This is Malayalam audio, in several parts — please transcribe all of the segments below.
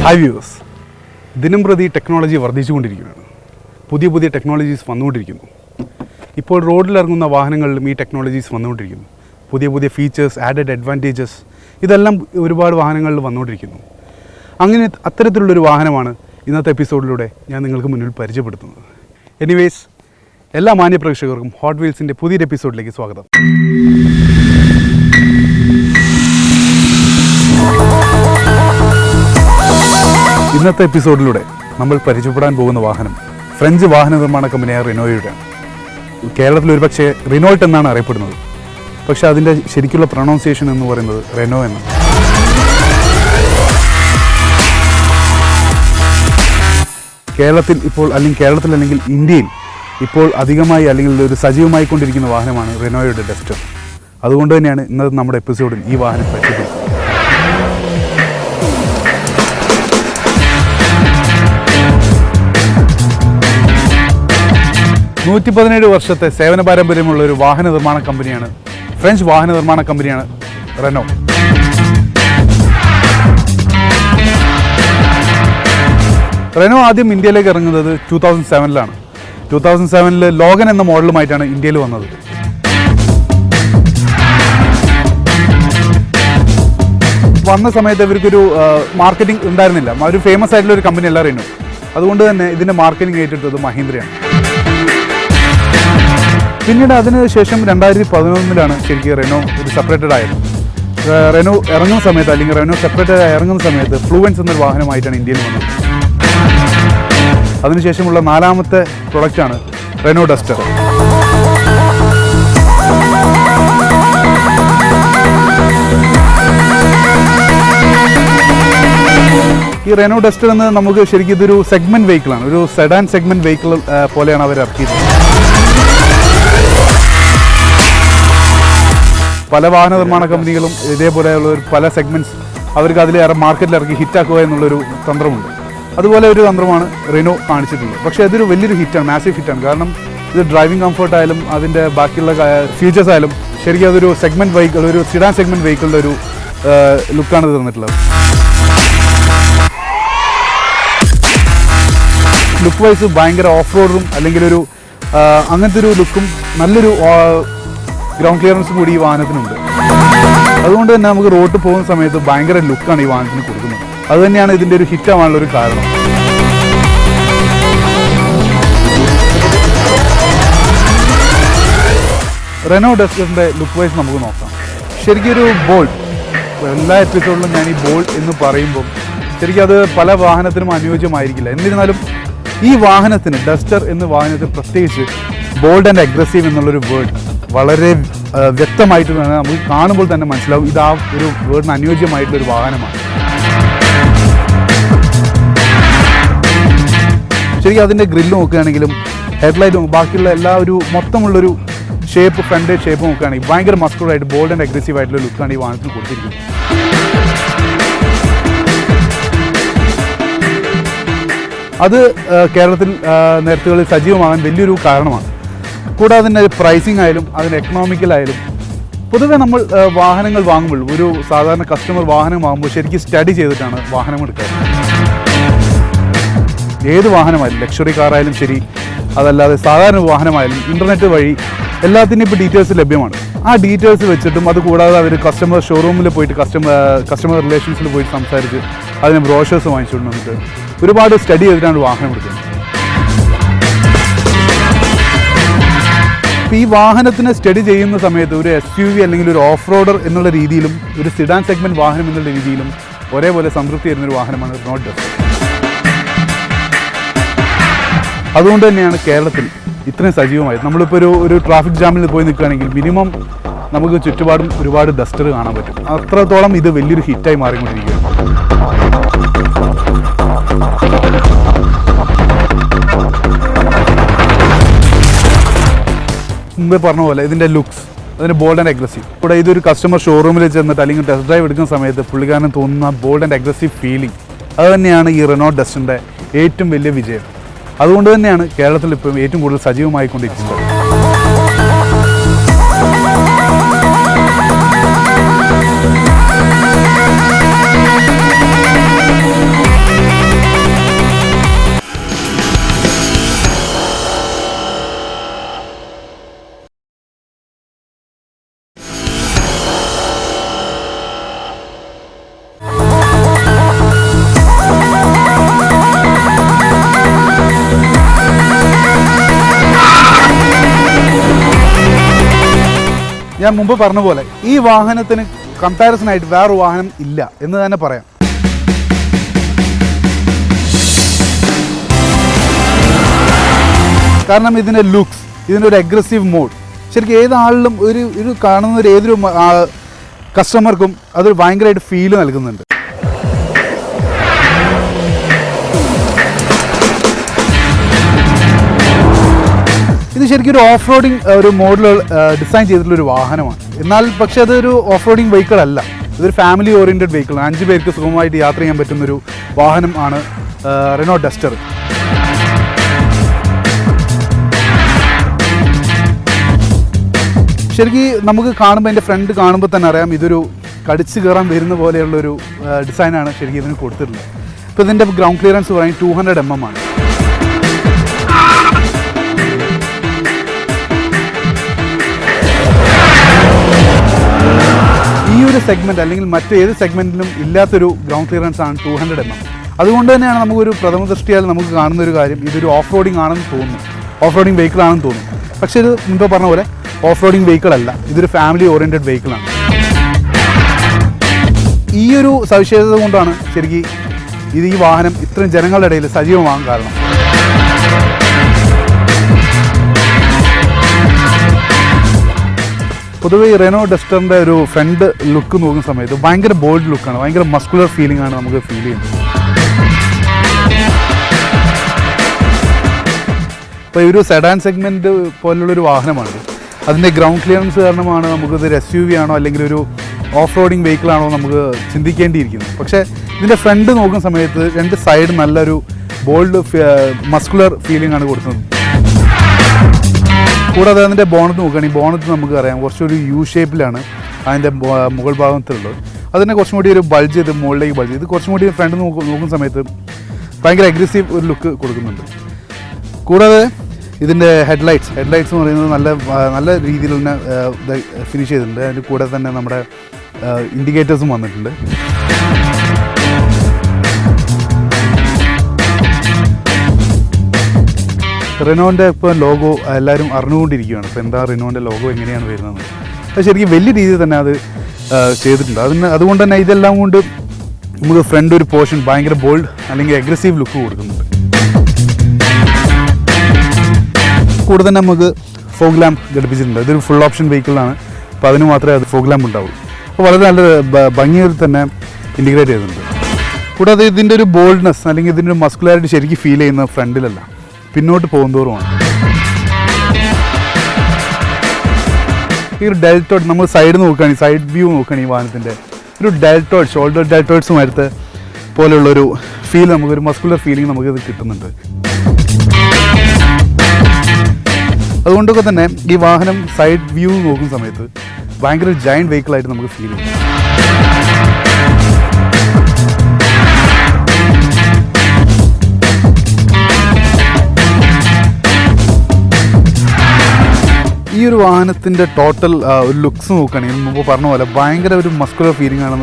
ഹായ് വ്യൂവേഴ്സ്, ദിനം പ്രതി ടെക്നോളജി വർദ്ധിച്ചുകൊണ്ടിരിക്കുകയാണ്. പുതിയ ടെക്നോളജീസ് വന്നുകൊണ്ടിരിക്കുന്നു. ഇപ്പോൾ റോഡിലിറങ്ങുന്ന വാഹനങ്ങളിലും ഈ ടെക്നോളജീസ് വന്നുകൊണ്ടിരിക്കുന്നു. പുതിയ ഫീച്ചേഴ്സ്, ആഡഡ് അഡ്വാൻറ്റേജസ് ഇതെല്ലാം ഒരുപാട് വാഹനങ്ങളിൽ വന്നുകൊണ്ടിരിക്കുന്നു. അങ്ങനെ അത്തരത്തിലുള്ളൊരു വാഹനമാണ് ഇന്നത്തെ എപ്പിസോഡിലൂടെ ഞാൻ നിങ്ങൾക്ക് മുന്നിൽ പരിചയപ്പെടുത്തുന്നത്. എനിവേസ്, എല്ലാ മാന്യ പ്രേക്ഷകർക്കും ഹോട്ട് വീൽസിൻ്റെ പുതിയൊരു എപ്പിസോഡിലേക്ക് സ്വാഗതം. ഇന്നത്തെ എപ്പിസോഡിലൂടെ നമ്മൾ പരിചയപ്പെടാൻ പോകുന്ന വാഹനം ഫ്രഞ്ച് വാഹന നിർമ്മാണ കമ്പനിയായ റിനോയുടെയാണ്. കേരളത്തിൽ ഒരുപക്ഷെ റിനോൾട്ട് എന്നാണ് അറിയപ്പെടുന്നത്, പക്ഷേ അതിൻ്റെ ശരിക്കുള്ള പ്രൊണൗൺസിയേഷൻ എന്ന് പറയുന്നത് റെനോ എന്നാണ്. കേരളത്തിൽ അല്ലെങ്കിൽ ഇന്ത്യയിൽ ഇപ്പോൾ അധികമായി അല്ലെങ്കിൽ ഒരു സജീവമായി കൊണ്ടിരിക്കുന്ന വാഹനമാണ് റിനോയുടെ ഡസ്റ്റർ. അതുകൊണ്ട് തന്നെയാണ് ഇന്നത്തെ നമ്മുടെ എപ്പിസോഡിൽ ഈ വാഹനം പരിചയപ്പെടുത്തുന്നത്. 117 വർഷത്തെ സേവന പാരമ്പര്യമുള്ള ഒരു വാഹന നിർമ്മാണ കമ്പനിയാണ്, ഫ്രഞ്ച് വാഹന നിർമ്മാണ കമ്പനിയാണ് റെനോ. റെനോ ആദ്യം ഇന്ത്യയിലേക്ക് ഇറങ്ങുന്നത് 2007-ലാണ്. 2007-ൽ ലോഗൻ എന്ന മോഡലുമായിട്ടാണ് ഇന്ത്യയിൽ വന്നത്. വന്ന സമയത്ത് ഇവർക്കൊരു മാർക്കറ്റിംഗ് ഉണ്ടായിരുന്നില്ല. ഒരു ഫേമസ് ആയിട്ടുള്ള ഒരു കമ്പനിയല്ല റെനോ. അതുകൊണ്ട് തന്നെ ഇതിൻ്റെ മാർക്കറ്റിംഗ് ഏറ്റെടുത്തത് മഹീന്ദ്രയാണ്. പിന്നീട് അതിനുശേഷം 2011-ലാണ് ശരിക്കും റെനോ ഒരു സെപ്പറേറ്റഡ് ആയത്. റെനോ ഇറങ്ങുന്ന സമയത്ത് അല്ലെങ്കിൽ റെനോ സെപ്പറേറ്റഡ് ഇറങ്ങുന്ന സമയത്ത് ഫ്ലൂവൻസ് എന്നൊരു വാഹനമായിട്ടാണ് ഇന്ത്യയിൽ വന്നത്. അതിനുശേഷമുള്ള 4ാമത്തെ പ്രൊഡക്റ്റാണ് റെനോ ഡസ്റ്റർ. ഈ റെനോ ഡസ്റ്റർ എന്ന് നമുക്ക് ശരിക്കും ഇതൊരു സെഗ്മെൻറ്റ് വെഹിക്കിളാണ്, ഒരു സെഡാൻ സെഗ്മെൻറ്റ് വെഹിക്കിൾ പോലെയാണ് അവർ ഇറക്കിയത്. പല വാഹന നിർമ്മാണ കമ്പനികളും ഇതേപോലെയുള്ള പല സെഗ്മെൻറ്റ്സ് അവർക്ക് അതിലേറെ മാർക്കറ്റിൽ ഇറക്കി ഹിറ്റാക്കുക എന്നുള്ളൊരു തന്ത്രമുണ്ട്. അതുപോലെ ഒരു തന്ത്രമാണ് റെനോ കാണിച്ചിട്ടുള്ളത്. പക്ഷേ അതൊരു വലിയൊരു ഹിറ്റാണ്, മാസീവ് ഹിറ്റാണ്. കാരണം ഇത് ഡ്രൈവിംഗ് കംഫർട്ട് ആയാലും അതിൻ്റെ ബാക്കിയുള്ള ഫീച്ചേഴ്സ് ആയാലും ശരിക്കും അതൊരു സെഗ്മെൻറ്റ് വെഹിക്കിൾ, ഒരു സിഡാൻ സെഗ്മെൻറ്റ് വെഹിക്കിളിൻ്റെ ഒരു ലുക്കാണ് ഇത് തന്നിട്ടുള്ളത്. ലുക്ക് വൈസ് ഭയങ്കര ഓഫ് റോഡും അല്ലെങ്കിൽ ഒരു അങ്ങനത്തെ ഒരു ലുക്കും നല്ലൊരു ഗ്രൗണ്ട് ക്ലിയറൻസും കൂടി ഈ വാഹനത്തിനുണ്ട്. അതുകൊണ്ട് തന്നെ നമുക്ക് റോഡിൽ പോകുന്ന സമയത്ത് ഭയങ്കര ലുക്കാണ് ഈ വാഹനത്തിന് കൊടുക്കുന്നത്. അതുതന്നെയാണ് ഇതിൻ്റെ ഒരു ഹിറ്റാവാനുള്ള ഒരു കാരണം. റെനോ ഡസ്റ്ററിൻ്റെ ലുക്ക് വൈസ് നമുക്ക് നോക്കാം. ശരിക്കും ഒരു ബോൾഡ്, എല്ലാ എപ്പിസോഡിലും ഞാൻ ഈ ബോൾഡ് എന്ന് പറയുമ്പം ശരിക്കും അത് പല വാഹനത്തിനും അനുയോജ്യമായിരിക്കില്ല. എന്നിരുന്നാലും ഈ വാഹനത്തിന്, ഡസ്റ്റർ എന്ന വാഹനത്തിന് പ്രത്യേകിച്ച് ബോൾഡ് ആൻഡ് അഗ്രസീവ് എന്നുള്ളൊരു വേർഡ് വളരെ വ്യക്തമായിട്ട് തന്നെ നമുക്ക് കാണുമ്പോൾ തന്നെ മനസ്സിലാവും ഇത് ആ ഒരു വേർഡിന് അനുയോജ്യമായിട്ടുള്ളൊരു വാഹനമാണ്. ശരിക്കും അതിൻ്റെ ഗ്രില്ല് നോക്കുകയാണെങ്കിലും ഹെഡ്ലൈറ്റും ബാക്കിയുള്ള എല്ലാ ഒരു മൊത്തമുള്ളൊരു ഷേപ്പ്, ഫ്രണ്ട് ഷേപ്പ് നോക്കുകയാണെങ്കിൽ ഭയങ്കര മസ്കുലറായിട്ട് ബോൾഡ് ആൻഡ് അഗ്രസീവ് ആയിട്ടുള്ള ലുക്കാണ് ഈ വാഹനത്തിന് കൊടുത്തിരിക്കുന്നത്. അത് കേരളത്തിൽ നിരത്തുകളിൽ സജീവമാകാൻ വലിയൊരു കാരണമാണ്. കൂടാതെ തന്നെ പ്രൈസിങ് ആയാലും അതിന് എക്കണോമിക്കലായാലും പൊതുവെ നമ്മൾ വാഹനങ്ങൾ വാങ്ങുമ്പോൾ, ഒരു സാധാരണ കസ്റ്റമർ വാഹനം വാങ്ങുമ്പോൾ ശരിക്കും സ്റ്റഡി ചെയ്തിട്ടാണ് വാഹനം എടുക്കുക. ഏത് വാഹനമായാലും, ലക്ഷറി കാറായാലും ശരി, അതല്ലാതെ സാധാരണ വാഹനമായാലും ഇൻ്റർനെറ്റ് വഴി എല്ലാത്തിൻ്റെയും ഇപ്പോൾ ഡീറ്റെയിൽസ് ലഭ്യമാണ്. ആ ഡീറ്റെയിൽസ് വെച്ചിട്ടും അതുകൂടാതെ അവർ കസ്റ്റമർ ഷോറൂമിൽ പോയിട്ട് കസ്റ്റമർ റിലേഷൻസിൽ പോയിട്ട് സംസാരിച്ച് അതിന് ബ്രോഷേഴ്സ് വാങ്ങിച്ചുകൊണ്ട് വന്നിട്ട് ഒരുപാട് സ്റ്റഡി ചെയ്തിട്ടാണ് വാഹനം എടുക്കുന്നത്. അപ്പോൾ ഈ വാഹനത്തിനെ സ്റ്റഡി ചെയ്യുന്ന സമയത്ത് ഒരു SUV അല്ലെങ്കിൽ ഒരു ഓഫ് റോഡർ എന്നുള്ള രീതിയിലും ഒരു സിഡാൻ സെഗ്മെൻറ്റ് വാഹനം എന്നുള്ള രീതിയിലും ഒരേപോലെ സംതൃപ്തി തരുന്നൊരു വാഹനമാണ് റിനോ ഡസ്റ്റർ. അതുകൊണ്ട് തന്നെയാണ് കേരളത്തിൽ ഇത്രയും സജീവമായത്. നമ്മളിപ്പോൾ ഒരു ട്രാഫിക് ജാമിൽ പോയി നിൽക്കുകയാണെങ്കിൽ മിനിമം നമുക്ക് ചുറ്റുപാടും ഒരുപാട് ഡസ്റ്റർ കാണാൻ പറ്റും. അത്രത്തോളം ഇത് വലിയൊരു ഹിറ്റായി മാറിക്കൊണ്ടിരിക്കുകയാണ്. മുമ്പേ പറഞ്ഞ പോലെ ഇതിൻ്റെ ലുക്സ്, അതിന് ബോൾഡ് ആൻഡ് അഗ്രസീവ്. ഇവിടെ ഇതൊരു കസ്റ്റമർ ഷോറൂമിൽ ചെന്നിട്ട് അല്ലെങ്കിൽ ടെസ്റ്റ് ഡ്രൈവ് എടുക്കുന്ന സമയത്ത് പുള്ളിക്കാരന് തോന്നുന്ന ബോൾഡ് ആൻഡ് അഗ്രസീവ് ഫീലിംഗ്, അത് തന്നെയാണ് ഈ റെനോ ഡസ്റ്ററിൻ്റെ ഏറ്റവും വലിയ വിജയം. അതുകൊണ്ട് തന്നെയാണ് കേരളത്തിൽ ഇപ്പോൾ ഏറ്റവും കൂടുതൽ സജീവമായിക്കൊണ്ടിരിക്കുന്നത്. ഞാൻ മുമ്പ് പറഞ്ഞ പോലെ ഈ വാഹനത്തിന് കമ്പാരിസണായിട്ട് വേറൊരു വാഹനം ഇല്ല എന്ന് തന്നെ പറയാം. കാരണം ഇതിൻ്റെ ലുക്സ്, ഇതിൻ്റെ ഒരു അഗ്രസീവ് മോഡ് ശരിക്കും ഏതാളിലും ഒരു കാണുന്ന ഏതൊരു കസ്റ്റമർക്കും അതൊരു ഭയങ്കരമായിട്ട് ഫീല് നൽകുന്നുണ്ട്. ഇത് ശരിക്കും ഒരു ഓഫ് റോഡിങ് ഒരു മോഡൽ ഡിസൈൻ ചെയ്തിട്ടുള്ളൊരു വാഹനമാണ്. എന്നാൽ പക്ഷേ അതൊരു ഓഫ് റോഡിങ് വെഹിക്കിൾ അല്ല, ഇതൊരു ഫാമിലി ഓറിയൻറ്റഡ് വെഹിക്കിളാണ്. 5 പേർക്ക് സുഖമായിട്ട് യാത്ര ചെയ്യാൻ പറ്റുന്നൊരു വാഹനം ആണ് റെനോ ഡസ്റ്റർ. ശരിക്കും നമുക്ക് കാണുമ്പോൾ എൻ്റെ ഫ്രണ്ട് കാണുമ്പോൾ തന്നെ അറിയാം ഇതൊരു കടിച്ചു കയറാൻ വരുന്ന പോലെയുള്ളൊരു ഡിസൈനാണ് ശരിക്കും ഇതിന് കൊടുത്തിട്ടുള്ളത്. ഇപ്പോൾ ഇതിൻ്റെ ഗ്രൗണ്ട് ക്ലിയറൻസ് പറയുന്നത് 200 mm ആണ്. ഈ ഒരു സെഗ്മെൻറ്റ് അല്ലെങ്കിൽ മറ്റേത് സെഗ്മെൻറ്റിലും ഇല്ലാത്തൊരു ഗ്രൗണ്ട് ക്ലിയറൻസ് ആണ് 200 mm. അതുകൊണ്ട് തന്നെയാണ് നമുക്കൊരു പ്രഥമ ദൃഷ്ടിയാൽ നമുക്ക് കാണുന്ന ഒരു കാര്യം ഇതൊരു ഓഫ് റോഡിങ് ആണെന്ന് തോന്നുന്നു, ഓഫ് റോഡിങ് വെഹിക്കിൾ ആണെന്ന് തോന്നുന്നു. പക്ഷേ ഇത് മുമ്പ് പറഞ്ഞ പോലെ ഓഫ് റോഡിങ് വെഹിക്കിൾ അല്ല, ഇതൊരു ഫാമിലി ഓറിയൻറ്റഡ് വെഹിക്കിളാണ്. ഈ ഒരു സവിശേഷത കൊണ്ടാണ് ശരിക്കും ഇത് ഈ വാഹനം ഇത്രയും ജനങ്ങളുടെ ഇടയിൽ സജീവമാകാൻ കാരണം. പൊതുവേ ഈ റെനോ ഡസ്റ്ററിൻ്റെ ഒരു ഫ്രണ്ട് ലുക്ക് നോക്കുന്ന സമയത്ത് ഭയങ്കര ബോൾഡ് ലുക്കാണ്, ഭയങ്കര മസ്കുലർ ഫീലിംഗ് ആണ് നമുക്ക് ഫീൽ ചെയ്യുന്നത്. ഇപ്പോൾ ഈ ഒരു സെഡാൻ സെഗ്മെൻറ്റ് പോലുള്ളൊരു വാഹനമാണ്. അതിൻ്റെ ഗ്രൗണ്ട് ക്ലിയറൻസ് കാരണമാണ് നമുക്കിതൊരു SUV ആണോ അല്ലെങ്കിൽ ഒരു ഓഫ് റോഡിങ് വെഹിക്കിളാണോ നമുക്ക് ചിന്തിക്കേണ്ടിയിരിക്കുന്നത്. പക്ഷേ ഇതിൻ്റെ ഫ്രണ്ട് നോക്കുന്ന സമയത്ത് 2 സൈഡ് നല്ലൊരു ബോൾഡ് മസ്കുലർ ഫീലിംഗ് ആണ് കൊടുക്കുന്നത്. കൂടാതെ അതിൻ്റെ ബോണറ്റ് നോക്കുകയാണെങ്കിൽ ബോണറ്റ് നമുക്ക് അറിയാം കുറച്ചൊരു U ഷേപ്പിലാണ് അതിൻ്റെ മുകൾ ഭാഗത്തുള്ളത്. അതിനെ കുറച്ചും കൂടി ഒരു ബൾജ് ചെയ്ത് മുകളിലേക്ക് ബൾജ് ചെയ്ത് കുറച്ചും കൂടി ഫ്രണ്ട് നോക്കുന്ന സമയത്ത് ഭയങ്കര അഗ്രസീവ് ഒരു ലുക്ക് കൊടുക്കുന്നുണ്ട്. കൂടാതെ ഇതിൻ്റെ ഹെഡ്ലൈറ്റ്സ് എന്ന് പറയുന്നത് നല്ല രീതിയിൽ തന്നെ ഫിനിഷ് ചെയ്തിട്ടുണ്ട്. അതിൻ്റെ കൂടെ തന്നെ നമ്മുടെ ഇൻഡിക്കേറ്റേഴ്സും വന്നിട്ടുണ്ട്. റെനോൻ്റെ ഇപ്പോൾ ലോഗോ എല്ലാവരും അറിഞ്ഞുകൊണ്ടിരിക്കുകയാണ്. ഇപ്പോൾ എന്താ റെനോൻ്റെ ലോഗോ എങ്ങനെയാണ് വരുന്നത്, അത് ശരിക്കും വലിയ രീതിയിൽ തന്നെ അത് ചെയ്തിട്ടുണ്ട്. അതുകൊണ്ട് തന്നെ ഇതെല്ലാം കൊണ്ട് നമുക്ക് ഫ്രണ്ട് ഒരു പോർഷൻ ഭയങ്കര ബോൾഡ് അല്ലെങ്കിൽ അഗ്രസീവ് ലുക്ക് കൊടുക്കുന്നുണ്ട്. കൂടെ തന്നെ നമുക്ക് ഫോഗ് ലാമ്പ് ഘടിപ്പിച്ചിട്ടുണ്ട്. ഇതൊരു ഫുൾ ഓപ്ഷൻ വെഹിക്കിളാണ്, അപ്പോൾ അതിന് മാത്രമേ അത് ഫോഗ് ലാമ്പ് ഉണ്ടാവൂ. അപ്പോൾ വളരെ നല്ല ഭംഗിയിൽ തന്നെ ഇൻറ്റിഗ്രേറ്റ് ചെയ്തിട്ടുണ്ട്. കൂടാതെ ഇതിൻ്റെ ഒരു ബോൾഡ്നെസ് അല്ലെങ്കിൽ ഇതിൻ്റെ ഒരു മസ്കുലാരിറ്റി ശരിക്കും ഫീൽ ചെയ്യുന്ന ഫ്രണ്ടിലല്ല, പിന്നോട്ട് പോകുന്തോറുമാണ്. ഈ ഒരു ഡെൽറ്റോയിഡ് നമ്മൾ സൈഡ് നോക്കുകയാണെങ്കിൽ സൈഡ് വ്യൂ നോക്കുകയാണെങ്കിൽ ഈ വാഹനത്തിൻ്റെ ഒരു ഡെൽറ്റോയിഡ് ഷോൾഡർ ഡെൽറ്റോയിഡ്സും അടുത്ത് പോലെയുള്ളൊരു ഫീൽ നമുക്കൊരു മസ്കുലർ ഫീലിംഗ് നമുക്കിത് കിട്ടുന്നുണ്ട്. അതുകൊണ്ടൊക്കെ തന്നെ ഈ വാഹനം സൈഡ് വ്യൂ നോക്കുന്ന സമയത്ത് ഭയങ്കര ജയൻറ്റ് വെഹിക്കിളായിട്ട് നമുക്ക് ഫീൽ ചെയ്യും. ഈ ഒരു വാഹനത്തിൻ്റെ ടോട്ടൽ ഒരു ലുക്സ് നോക്കുകയാണെങ്കിൽ മുമ്പ് പറഞ്ഞ പോലെ ഭയങ്കര ഒരു മസ്കുലർ ഫീലിംഗ് ആണ്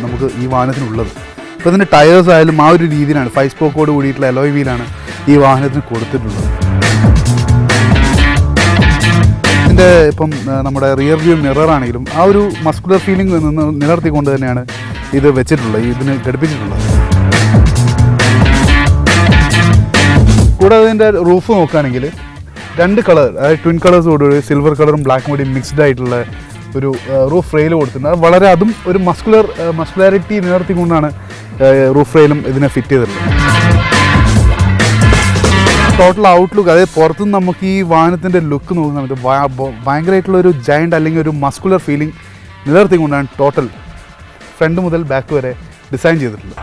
നമുക്ക് ഈ വാഹനത്തിനുള്ളത്. അപ്പോൾ ഇതിൻ്റെ ടയേഴ്സ് ആയാലും ആ ഒരു രീതിയിലാണ് 5 സ്പോക്കോട് കൂടിയിട്ടുള്ള അലോയ് വീലാണ് ഈ വാഹനത്തിന് കൊടുത്തിട്ടുള്ളത്. ഇതിൻ്റെ ഇപ്പം നമ്മുടെ റിയർ വ്യൂ മിറർ ആണെങ്കിലും ആ ഒരു മസ്കുലർ ഫീലിംഗ് നിന്ന് നിലനിർത്തിക്കൊണ്ട് തന്നെയാണ് ഇത് വെച്ചിട്ടുള്ളത്, ഇതിന് ഘടിപ്പിച്ചിട്ടുള്ളത്. കൂടാതെ ഇതിൻ്റെ റൂഫ് നോക്കുകയാണെങ്കിൽ 2 കളർ, അതായത് ട്വിൻ കളേഴ്സോടുകൂടി സിൽവർ കളറും ബ്ലാക്കും കൂടി മിക്സ്ഡ് ആയിട്ടുള്ള ഒരു റൂഫ് റെയിൽ കൊടുത്തിട്ടുണ്ട്. അത് വളരെ അതും ഒരു മസ്കുലാരിറ്റി നിലനിർത്തിക്കൊണ്ടാണ് റൂഫ് റെയിലും ഇതിനെ ഫിറ്റ് ചെയ്തിട്ടുള്ളത്. ടോട്ടൽ ഔട്ട്ലുക്ക്, അതായത് പുറത്തുനിന്ന് നമുക്ക് ഈ വാഹനത്തിൻ്റെ ലുക്ക് നോക്കുന്ന സമയത്ത് ഭയങ്കരമായിട്ടുള്ളൊരു ജയൻറ്റ് അല്ലെങ്കിൽ ഒരു മസ്കുലർ ഫീലിംഗ് നിലനിർത്തിക്കൊണ്ടാണ് ടോട്ടൽ ഫ്രണ്ട് മുതൽ ബാക്ക് വരെ ഡിസൈൻ ചെയ്തിട്ടുള്ളത്.